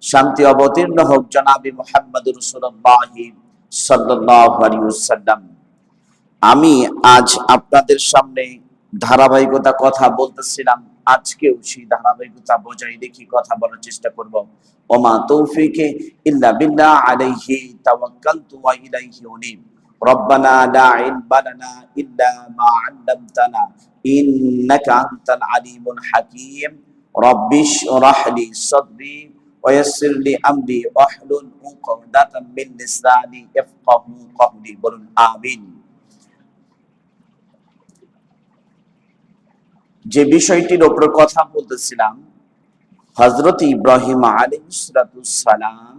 শান্তি অবতীর্ণ হোক জনাবে মুহাম্মদুর রাসূলুল্লাহ সাল্লাল্লাহু আলাইহি ওয়াসাল্লাম। আমি আজ আপনাদের সামনে ধারাবাহিকতা কথা বলতেছিলাম, আজকেও সেই ধারাবাহিকতা বজায় রেখে কথা বলার চেষ্টা করব। ওমা তৌফিকে ইল্লা বিল্লাহ, আলাইহি তাওয়াক্কালতু ওয়া ইলাইহি উনীব। রব্বানা লা ইলমা লানা ইল্লা মা 'আল্লামতানা ইন্নাকা আনতাল আলিমুল হাকীম। রব্বিশ রাহ লি সাদরি ওয়া ইয়াসসির লি আমরি ওয়াহলুল উকদাতাম মিন লিসানি ইয়াফকাহু কওলি। বলুন আমিন। যে বিষয়টির উপর কথা বলতেছিলাম, হযরত ইব্রাহিম আলাইহিস সালাম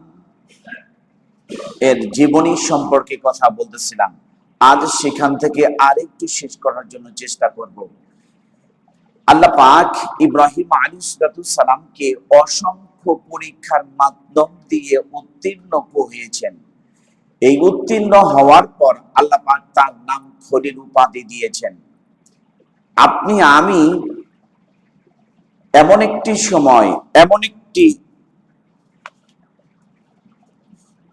এর জীবনী সম্পর্কে কথা বলতেছিলাম। আজ সেখান থেকে আরেকটু শেষ করার জন্য চেষ্টা করব। আল্লাহ পাক ইব্রাহিম আলাইহিস সালামকে অসংখ্য পরীক্ষার মাধ্যম দিয়ে উত্তীর্ণ হয়েছেন। এই উত্তীর্ণ হওয়ার পর আল্লাহ পাক তার নাম খলিল উপাধি দিয়েছেন। আপনি আমি এমন একটি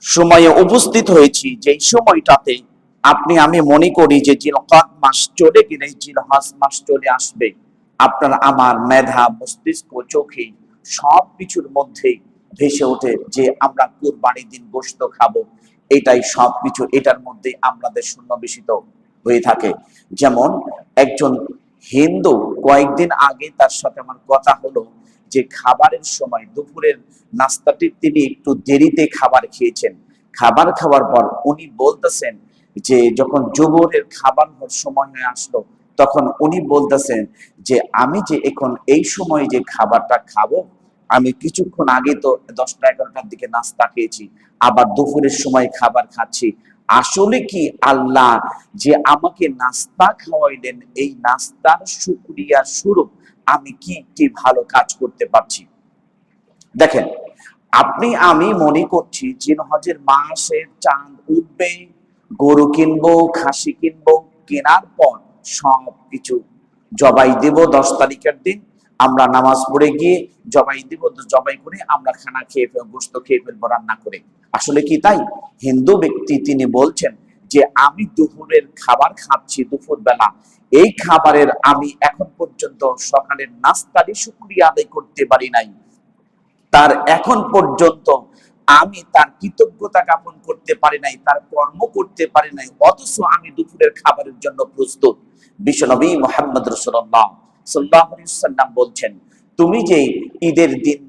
সময়ে উপস্থিত হয়েছি, যে সময়টাতে আপনি আমি মনে করি যে জিলকাদ মাস চলে গেলে জিলহজ মাস চলে আসবে। আপনার আমার মেধা, মস্তিষ্ক, চোখে সবকিছুর মধ্যে ভেসে ওঠে যে আমরা কুরবানির দিন গোশত খাবো। এটাই সবকিছু, এটার মধ্যে আমাদের সন্নিবেশিত হয়ে থাকে। যেমন একজন হিন্দু, কয়েকদিন আগে তার সাথে আমার কথা হলো যে খাবারের সময় দুপুরের নাস্তাটি তিনি একটু দেরিতে খাবার খেয়েছেন। খাবার খাওয়ার পর উনি বলতেছেন যে যখন জোহরের খাবার সময় হয়ে আসলো, তখন উনি বলতেছেন যে আমি যে এখন এই সময় যে খাবারটা খাবো, আমি কিছুক্ষণ আগে তো 10টা-11টার দিকে নাস্তা খেয়েছি, আবার দুপুরের সময় খাবার খাচ্ছি। আসলে কি আল্লাহ যে আমাকে নাস্তা খাওয়াইলেন, এই নাস্তার শুকরিয়া স্বরূপ আমি কি ভালো কাজ করতে পারছি? দেখেন, আপনি আমি মনে করছি জিলহজের মাসের চাঁদ উঠবে, গরু কিনবো, খাসি কিনবো, কেনার পর সবকিছু জবাই দেব 10 তারিখের দিন। আমরা নামাজ পড়ে গিয়ে জবাই দেব, জবাই করে আমরা খানা খেয়ে ফেলবো, গোশত খেয়ে ফেলবো রান্না করে। আসলে কি তাই? হিন্দু ব্যক্তি তিনি বলছেন যে আমি দুপুরের খাবার খাচ্ছি দুপুর বেলা, এই খাবারের আমি এখন পর্যন্ত সকালের নাস্তারই শুকরিয়া আদায় করতে পারি নাই, তার এখন পর্যন্ত আমি তার কৃতজ্ঞতা জ্ঞাপন করতে পারি নাই, তার কর্ম করতে পারি নাই, অথচ আমি দুপুরের খাবারের জন্য প্রস্তুত। বিশ্বনবী মুহাম্মদ রাসূলুল্লাহ সাল্লাল্লাহু আলাইহি ওয়াসাল্লাম বলছেন, তুমি যে ঈদের দিন